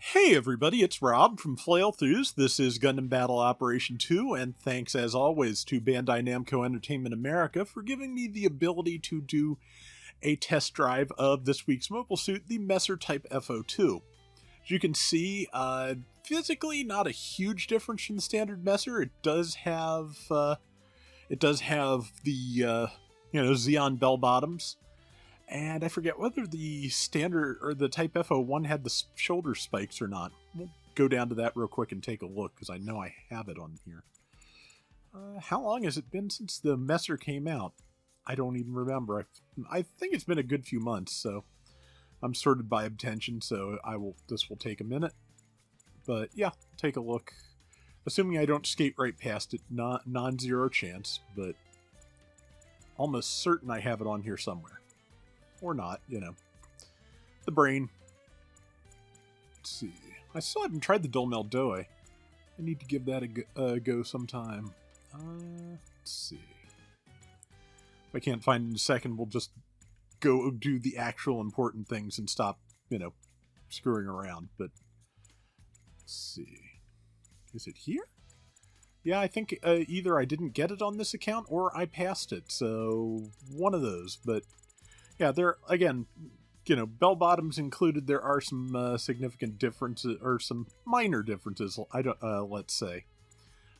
Hey everybody, it's Rob from Flailthroughs. This is Gundam Battle Operation 2, and thanks as always to Bandai Namco Entertainment America for giving me the ability to do a test drive of this week's mobile suit, the Messer Type F02. As you can see, physically not a huge difference from the standard Messer. It does have the Xeon bell bottoms. And I forget whether the standard or the Type F01 had the shoulder spikes or not. We'll go down to that real quick and take a look, because I know I have it on here. How long has it been since the Messer came out? I don't even remember. I think it's been a good few months, so I'm sorted by attention, so this will take a minute. But yeah, take a look. Assuming I don't skate right past it, non-zero chance, but almost certain I have it on here somewhere. Or not, you know. The brain. Let's see. I still haven't tried the Dolmel Doe. I need to give that a go sometime. Let's see. If I can't find it in a second, we'll just go do the actual important things and stop, screwing around. But, let's see. Is it here? Yeah, I think either I didn't get it on this account or I passed it. So, one of those. But, yeah, there, again, bell bottoms included, there are some significant differences, or some minor differences, let's say.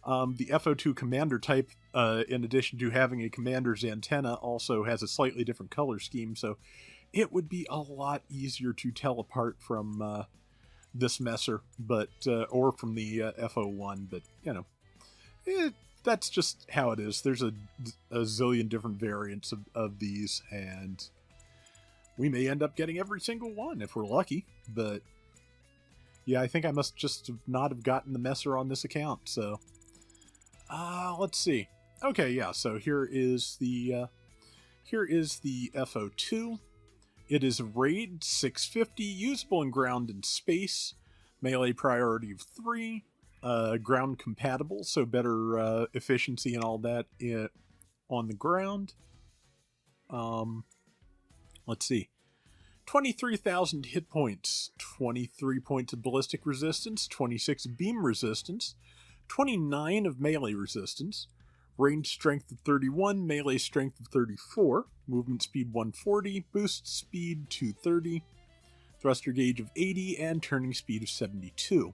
The F02 commander type, in addition to having a commander's antenna, also has a slightly different color scheme, so it would be a lot easier to tell apart from this Messer, or from the F01, but, that's just how it is. There's a zillion different variants of these, and we may end up getting every single one if we're lucky, but yeah, I think I must just not have gotten the Messer on this account, so let's see. Okay, yeah, so here is the F02. It is raid 650, usable in ground and space, melee priority of 3, ground compatible, so better efficiency and all that on the ground. Let's see. 23,000 hit points, 23 points of ballistic resistance, 26 beam resistance, 29 of melee resistance, range strength of 31, melee strength of 34, movement speed 140, boost speed 230, thruster gauge of 80, and turning speed of 72.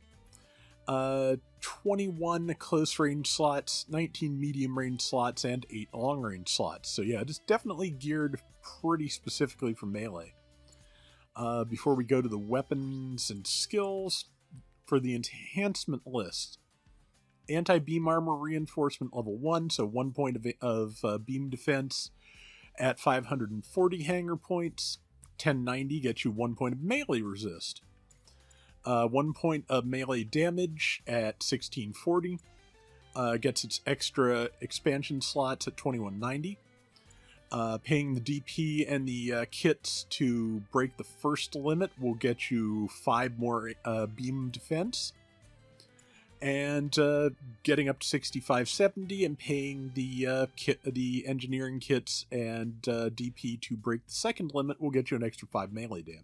21 close range slots, 19 medium range slots, and 8 long range slots. So yeah, it is definitely geared pretty specifically for melee. Before we go to the weapons and skills, for the enhancement list, anti-beam armor reinforcement level 1, so 1 point of beam defense at 540 hanger points. 1090 gets you 1 point of melee resist. 1 point of melee damage at 1640. Gets its extra expansion slots at 2190. Paying the DP and the kits to break the first limit will get you 5 more beam defense. And getting up to 6570 and paying the engineering kits and DP to break the second limit will get you an extra 5 melee damage.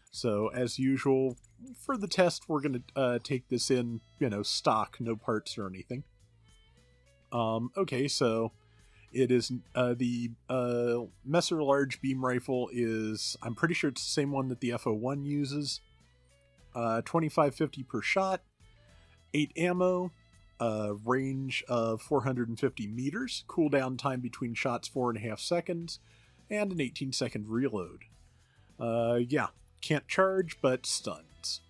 So, as usual, for the test, we're going to take this in, stock, no parts or anything. Okay, so it is the Messer Large Beam Rifle is, I'm pretty sure it's the same one that the F01 uses. 2550 per shot, 8 ammo, range of 450 meters, cooldown time between shots 4.5 seconds, and an 18-second reload. Yeah. Can't charge, but stuns.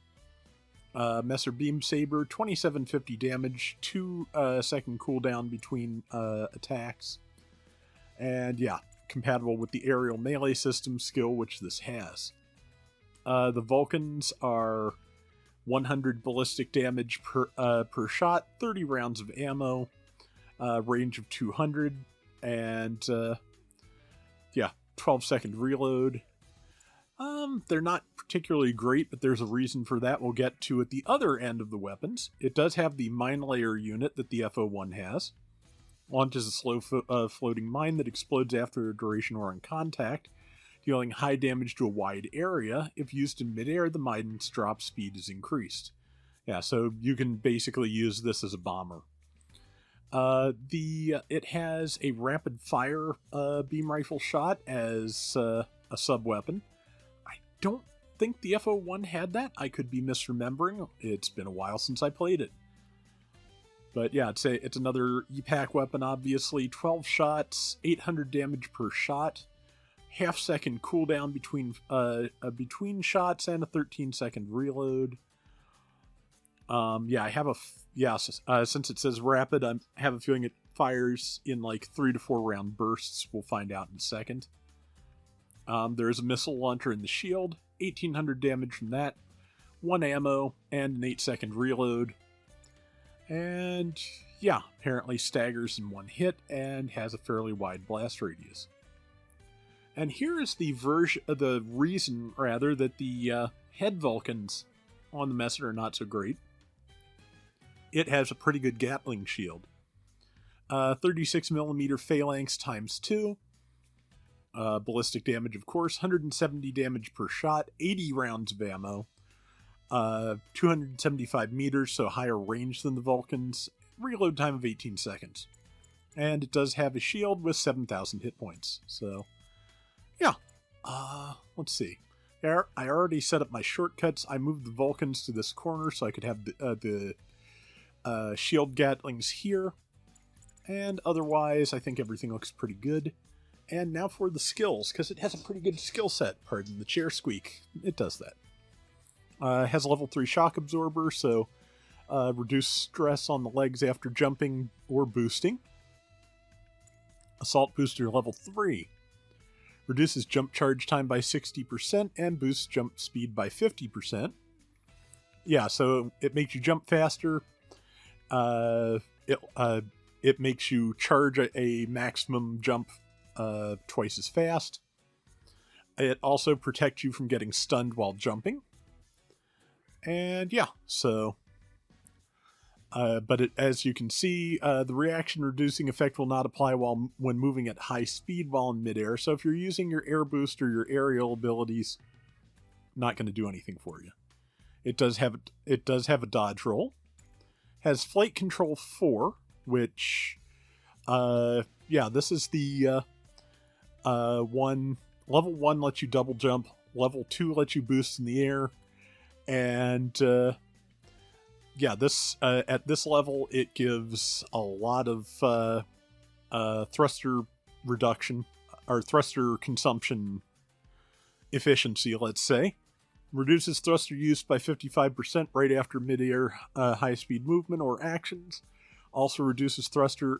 Messer Beam Saber, 2750 damage, 2 second cooldown between attacks. And yeah, compatible with the aerial melee system skill, which this has. The Vulcans are 100 ballistic damage per shot, 30 rounds of ammo, range of 200, and yeah, 12-second reload. They're not particularly great, but there's a reason for that we'll get to at the other end of the weapons. It does have the mine layer unit that the F01 has. Launches a slow floating mine that explodes after a duration or on contact. dealing high damage to a wide area. If used in midair, the mine's drop speed is increased. Yeah, so you can basically use this as a bomber. It has a rapid fire beam rifle shot as a sub weapon. I don't think the F01 had that. I could be misremembering. It's been a while since I played it. But yeah, it's another EPAC weapon, obviously. 12 shots, 800 damage per shot. Half-second cooldown between shots and a 13-second reload. Since it says rapid, I have a feeling it fires in like 3 to 4 round bursts. We'll find out in a second. There's a missile launcher in the shield, 1800 damage from that, 1 ammo, and an 8-second reload. And yeah, apparently staggers in 1 hit and has a fairly wide blast radius. And here is the reason that the head Vulcans on the Messer are not so great. It has a pretty good Gatling shield. 36mm phalanx times 2. Ballistic damage, of course. 170 damage per shot. 80 rounds of ammo. 275 meters, so higher range than the Vulcans. Reload time of 18 seconds. And it does have a shield with 7,000 hit points. So, yeah. Let's see. I already set up my shortcuts. I moved the Vulcans to this corner so I could have the shield Gatlings here. And otherwise, I think everything looks pretty good. And now for the skills, because it has a pretty good skill set. Pardon the chair squeak. It does that. It has a level 3 shock absorber, so reduce stress on the legs after jumping or boosting. Assault booster level 3. Reduces jump charge time by 60% and boosts jump speed by 50%. Yeah, so it makes you jump faster. It makes you charge a maximum jump twice as fast. It also protects you from getting stunned while jumping. And yeah, so... as you can see, the reaction reducing effect will not apply when moving at high speed while in midair. So if you're using your air boost or your aerial abilities, not going to do anything for you. It does have a dodge roll. Has flight control 4, which, this is the one. Level 1 lets you double jump. Level 2 lets you boost in the air, and this at this level it gives a lot of thruster reduction or thruster consumption efficiency. Let's say reduces thruster use by 55% right after midair high speed movement or actions. Also reduces thruster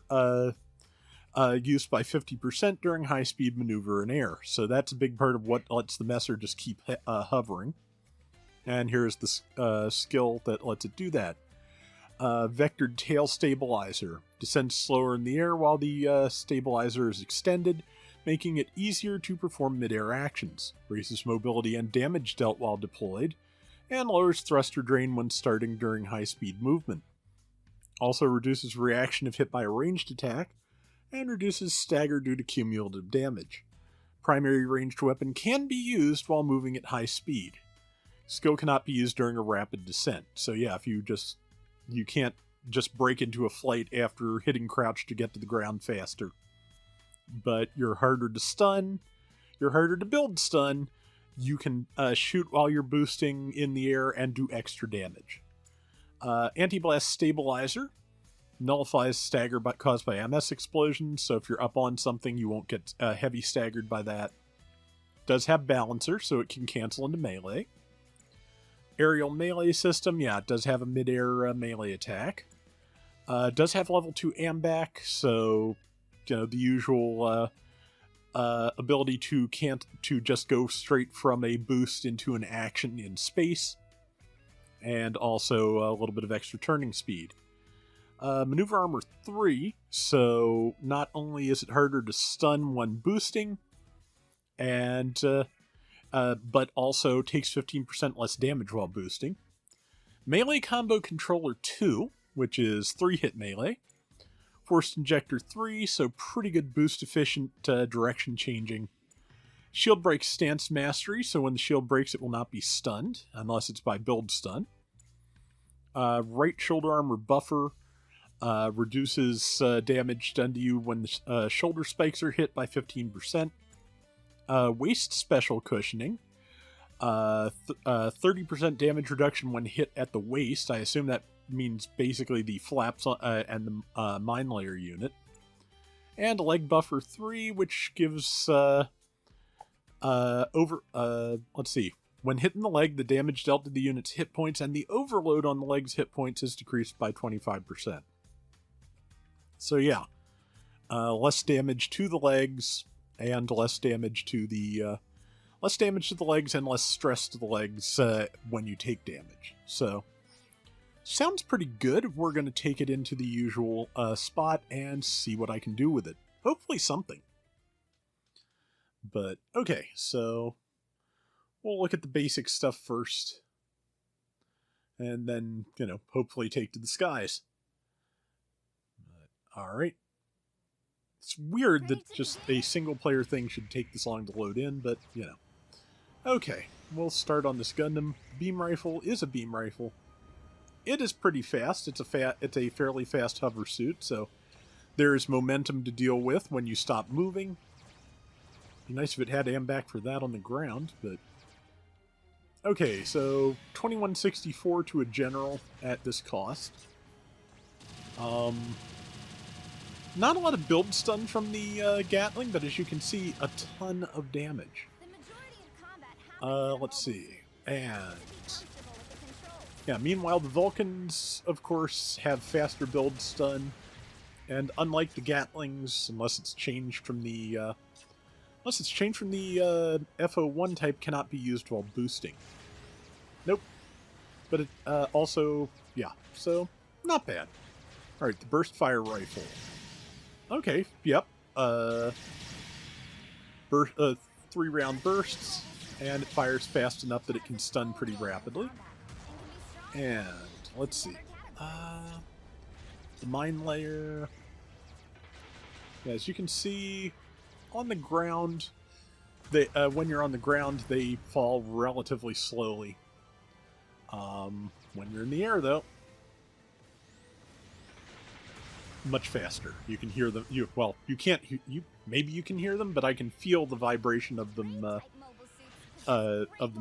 use by 50% during high speed maneuver in air. So that's a big part of what lets the Messer just keep hovering. And here's the skill that lets it do that. Vectored Tail Stabilizer. Descends slower in the air while the stabilizer is extended, making it easier to perform mid-air actions. Raises mobility and damage dealt while deployed, and lowers thruster drain when starting during high-speed movement. Also reduces reaction if hit by a ranged attack, and reduces stagger due to cumulative damage. Primary ranged weapon can be used while moving at high speed. Skill cannot be used during a rapid descent. So yeah, if you can't just break into a flight after hitting crouch to get to the ground faster. But you're harder to stun, you're harder to build stun, you can shoot while you're boosting in the air and do extra damage. Anti-blast Stabilizer nullifies stagger caused by MS explosions, so if you're up on something you won't get heavy staggered by that. Does have Balancer, so it can cancel into melee. Aerial melee system, yeah, it does have a mid-air melee attack. Does have level 2 AMBAC, so the usual ability to just go straight from a boost into an action in space, and also a little bit of extra turning speed. Maneuver armor 3, so not only is it harder to stun when boosting, and but also takes 15% less damage while boosting. Melee Combo Controller 2, which is 3-hit melee. Forced Injector 3, so pretty good boost efficient direction changing. Shield breaks stance mastery, so when the shield breaks, it will not be stunned, unless it's by build stun. Right shoulder armor buffer reduces damage done to you when the shoulder spikes are hit by 15%. Waist special cushioning. 30% damage reduction when hit at the waist. I assume that means basically the flaps and the mine layer unit. And leg buffer 3, which gives let's see. When hitting the leg, the damage dealt to the unit's hit points and the overload on the leg's hit points is decreased by 25%. So yeah, less damage to the legs and less damage to the legs and less stress to the legs when you take damage. So sounds pretty good. We're going to take it into the usual spot and see what I can do with it. Hopefully something. But okay, so we'll look at the basic stuff first. And then, hopefully take to the skies. Alright. It's weird that just a single player thing should take this long to load in, but, Okay, we'll start on this Gundam. Beam rifle is a beam rifle. It is pretty fast. It's a fairly fast hover suit, so there's momentum to deal with when you stop moving. Be nice if it had AMBAC for that on the ground, but... Okay, so 2164 to a general at this cost. Not a lot of build stun from the Gatling, but as you can see, a ton of damage. Let's see. And... yeah, meanwhile, the Vulcans, of course, have faster build stun. And unlike the Gatlings, unless it's changed from the F01 type, cannot be used while boosting. Nope. But it also, yeah, so not bad. Alright, the burst fire rifle. Okay, yep. 3-round bursts, and it fires fast enough that it can stun pretty rapidly. And let's see. The mine layer. Yeah, as you can see, on the ground, when you're on the ground, they fall relatively slowly. When you're in the air, though, much faster. You can hear them. You can't. Maybe you can hear them, but I can feel the vibration of them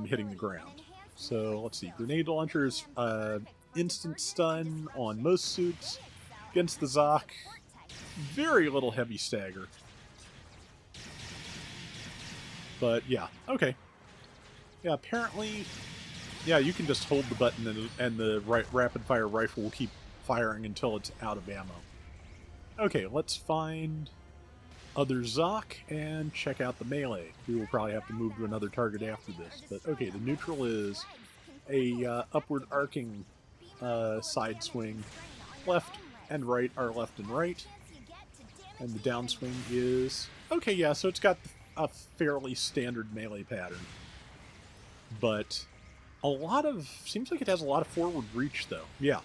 hitting the ground. So let's see. Grenade launchers, instant stun on most suits. Against the Zoc, very little heavy stagger. But yeah, okay. Yeah, apparently, yeah, you can just hold the button and the rapid fire rifle will keep firing until it's out of ammo. Okay, let's find other Zoc and check out the melee. We will probably have to move to another target after this. But okay, the neutral is a upward arcing side swing. Left and right are left and right. And the downswing is... okay, yeah, so it's got a fairly standard melee pattern. But seems like it has a lot of forward reach, though. Yeah.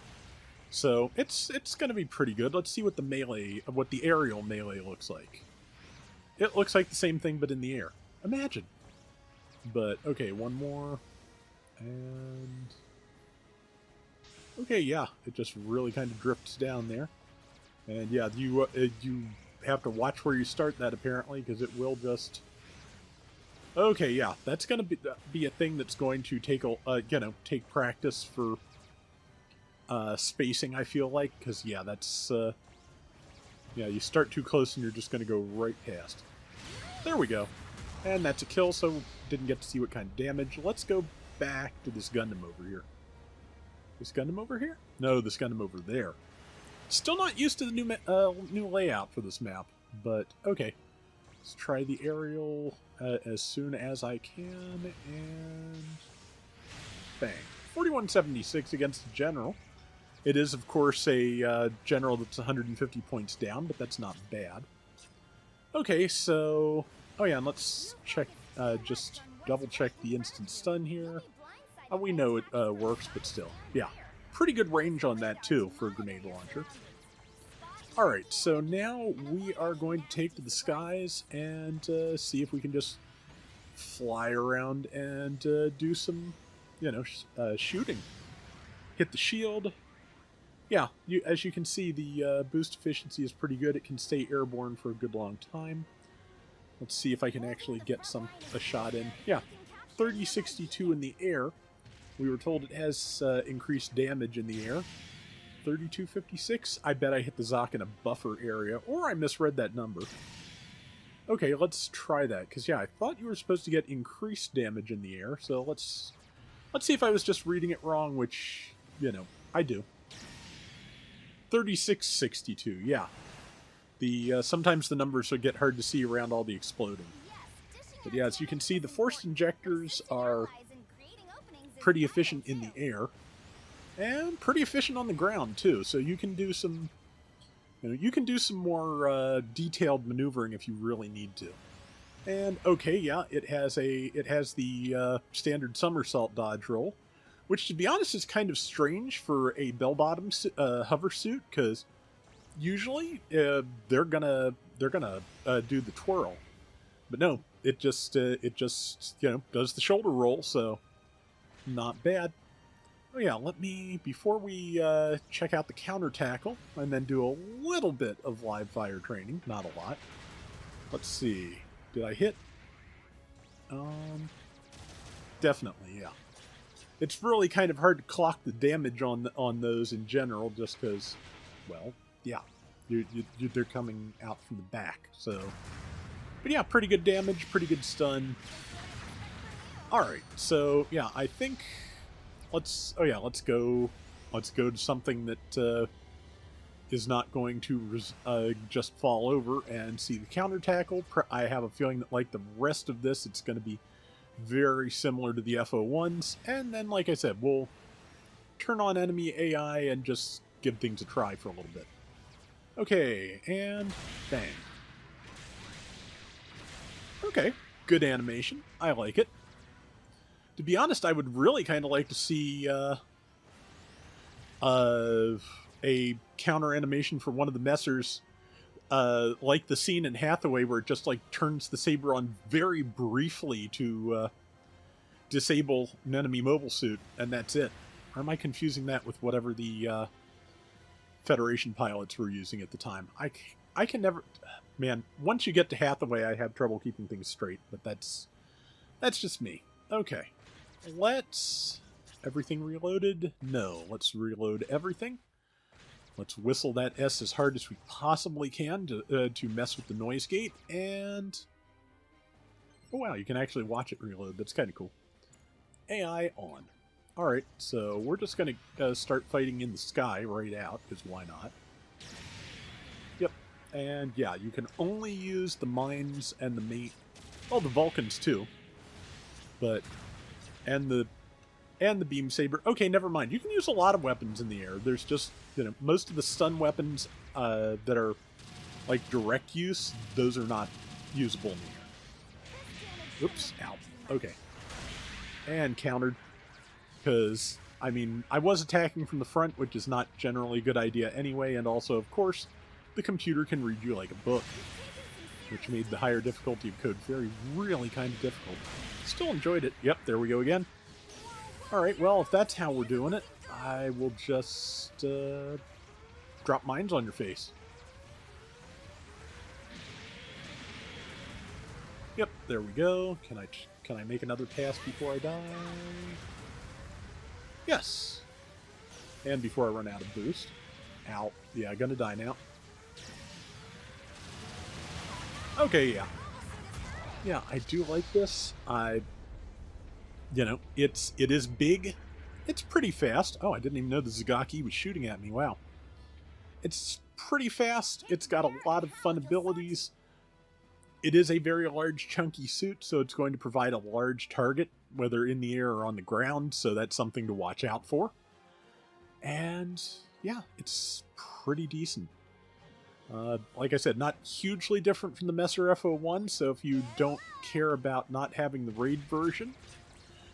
So it's going to be pretty good. Let's see what the aerial melee looks like. It looks like the same thing, but in the air. Imagine. But, okay, one more. And... okay, yeah, it just really kind of drifts down there. And yeah, you have to watch where you start that, apparently, because it will just... okay, yeah, that's going to be a thing that's going to take take practice for spacing, I feel like, because yeah, that's yeah, you start too close and you're just going to go right past. There we go, and that's a kill. So didn't get to see what kind of damage. Let's go back to this Gundam over here. This Gundam over here? No, this Gundam over there. Still not used to the new layout for this map, but okay. Let's try the aerial as soon as I can, and bang. 4176 against the general. It is, of course, a general that's 150 points down, but that's not bad. Okay, so... oh yeah, and let's check, just double-check the instant stun here. We know it works, but still. Yeah, pretty good range on that, too, for a grenade launcher. Alright, so now we are going to take to the skies and see if we can just fly around and do some, shooting. Hit the shield. Yeah, as you can see, the boost efficiency is pretty good. It can stay airborne for a good long time. Let's see if I can actually get a shot in. Yeah, 3062 in the air. We were told it has increased damage in the air. 3256. I bet I hit the Zoc in a buffer area, or I misread that number. Okay, let's try that, because yeah, I thought you were supposed to get increased damage in the air, so let's see if I was just reading it wrong, which, I do. 3662, yeah. Sometimes the numbers will get hard to see around all the exploding. But yeah, as you can see, the forced injectors are pretty efficient in the air, and pretty efficient on the ground too. So you can do some, more detailed maneuvering if you really need to. And okay, yeah, it has the standard somersault dodge roll, which, to be honest, is kind of strange for a bell-bottom hover suit, because usually they're gonna do the twirl, but no, it just does the shoulder roll, so not bad. Oh yeah, before we check out the counter tackle and then do a little bit of live fire training, not a lot. Let's see, did I hit? Definitely, yeah. It's really kind of hard to clock the damage on those in general, just because, well, yeah, they're coming out from the back. So, but yeah, pretty good damage, pretty good stun. All right, so yeah, I think let's go to something that is not going to just fall over and see the counter tackle. I have a feeling that, like the rest of this, it's going to be very similar to the F01's, and then, like I said, we'll turn on enemy AI and just give things a try for a little bit. Okay, and bang. Okay, good animation. I like it. To be honest, I would really kind of like to see a counter animation for one of the messers, like the scene in Hathaway where it just like turns the saber on very briefly to disable an enemy mobile suit, and that's it. Or am I confusing that with whatever the Federation pilots were using at the time? I can never... Man, once you get to Hathaway, I have trouble keeping things straight, but that's just me. Okay. Let's... Everything reloaded? No. Let's reload everything. Let's whistle that S as hard as we possibly can to mess with the noise gate, and... Oh wow, you can actually watch it reload. That's kind of cool. AI on. Alright, so we're just going to start fighting in the sky right out, because why not? Yep, and yeah, you can only use the mines and the mate... Oh, the Vulcans too. But... And the beam saber. Okay, never mind. You can use a lot of weapons in the air. There's just, most of the stun weapons that are like direct use, those are not usable in the air. Oops, ow. Okay. And countered. Because, I mean, I was attacking from the front, which is not generally a good idea anyway, and also, of course, the computer can read you like a book, which made the higher difficulty of Code Fairy really kind of difficult. Still enjoyed it. Yep, there we go again. Alright, well, if that's how we're doing it, I will just drop mines on your face. Yep, there we go. Can I make another pass before I die? Yes. And before I run out of boost. Ow. Yeah, I'm gonna die now. Okay, yeah. Yeah, I do like this. It is big. It's pretty fast. Oh, I didn't even know the Zagaki was shooting at me. Wow. It's pretty fast. It's got a lot of fun abilities. It is a very large, chunky suit, so it's going to provide a large target, whether in the air or on the ground, so that's something to watch out for. And, yeah, it's pretty decent. Like I said, not hugely different from the Messer F01, so if you don't care about not having the raid version,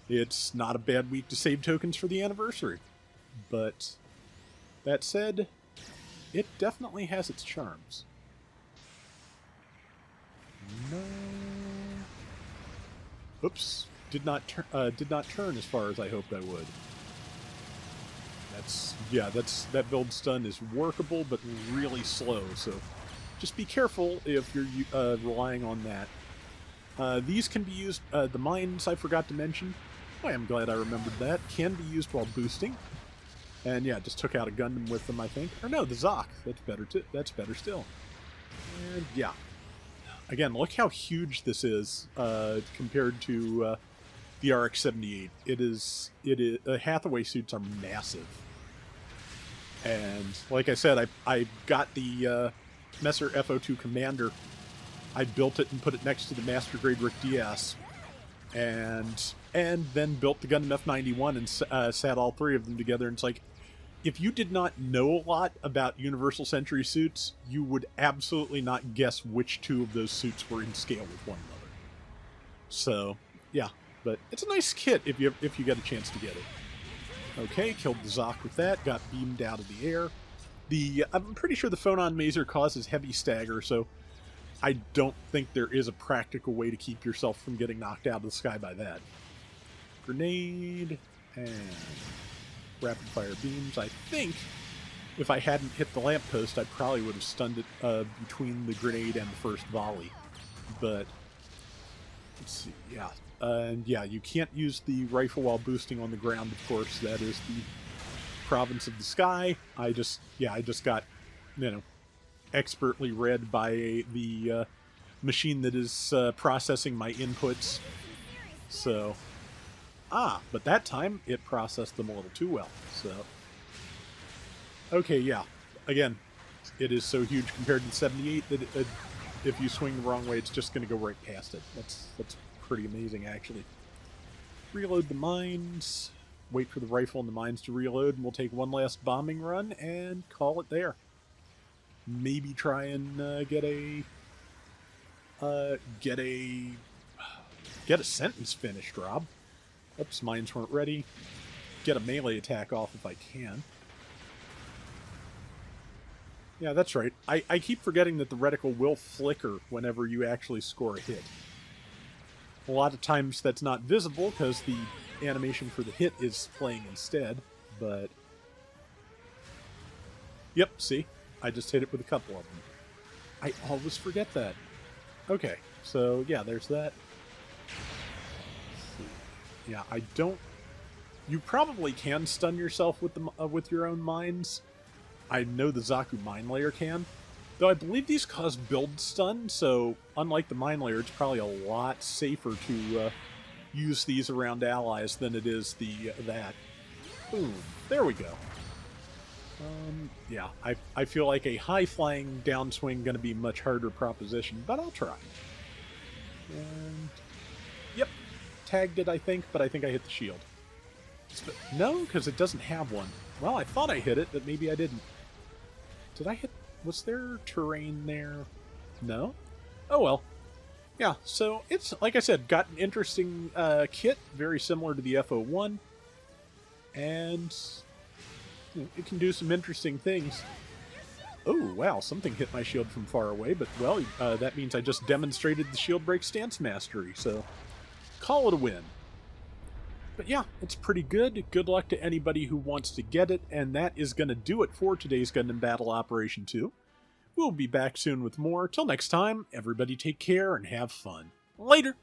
it's not a bad week to save tokens for the anniversary. But, that said, it definitely has its charms. No. Oops, did not turn as far as I hoped I would. That build stun is workable, but really slow, so just be careful if you're relying on that. These can be used, the mines I forgot to mention, I am glad I remembered that, can be used while boosting. And yeah, just took out a Gundam with them, I think. Or no, the Zoc, that's better still. And yeah. Again, look how huge this is compared to the RX-78. Hathaway suits are massive. And like I said, I got the Messer F02 Commander. I built it and put it next to the Master Grade Rick DS, and then built the Gundam F91 and sat all three of them together. And it's like, if you did not know a lot about Universal Century suits, you would absolutely not guess which two of those suits were in scale with one another. So yeah, but it's a nice kit if you get a chance to get it. Okay, killed the Zoc with that, got beamed out of the air. I'm pretty sure the Phonon Mazer causes heavy stagger, so I don't think there is a practical way to keep yourself from getting knocked out of the sky by that. Grenade, and rapid fire beams. I think if I hadn't hit the lamppost, I probably would have stunned it between the grenade and the first volley. But, let's see, yeah. And yeah, you can't use the rifle while boosting on the ground, of course. That is the province of the sky. I just got, expertly read by the machine that is processing my inputs. So, but that time it processed them a little too well. So, okay, yeah. Again, it is so huge compared to the 78 that if you swing the wrong way, it's just going to go right past it. That's pretty amazing, actually. Reload the mines. Wait for the rifle and the mines to reload, and we'll take one last bombing run and call it there. Maybe try and get a sentence finished, Rob. Oops, mines weren't ready. Get a melee attack off if I can. Yeah, that's right. I keep forgetting that the reticle will flicker whenever you actually score a hit. A lot of times that's not visible because the animation for the hit is playing instead, but... Yep, see? I just hit it with a couple of them. I always forget that. Okay, so yeah, there's that. Yeah, I don't... You probably can stun yourself with your own mines. I know the Zaku Mine Layer can. Though I believe these cause build stun, so unlike the Mine Layer, it's probably a lot safer to use these around allies than it is that. Boom. There we go. Yeah, I feel like a high-flying downswing going to be a much harder proposition, but I'll try. And... Yep. Tagged it, I think, but I think I hit the shield. No, because it doesn't have one. Well, I thought I hit it, but maybe I didn't. Did I hit... Was there terrain there? No? Oh well. Yeah, so it's, like I said, got an interesting kit, very similar to the F01. And it can do some interesting things. Oh, wow, something hit my shield from far away, but, well, that means I just demonstrated the shield break stance mastery, so call it a win. But yeah, it's pretty good. Good luck to anybody who wants to get it, and that is going to do it for today's Gundam Battle Operation 2. We'll be back soon with more. Till next time, everybody take care and have fun. Later!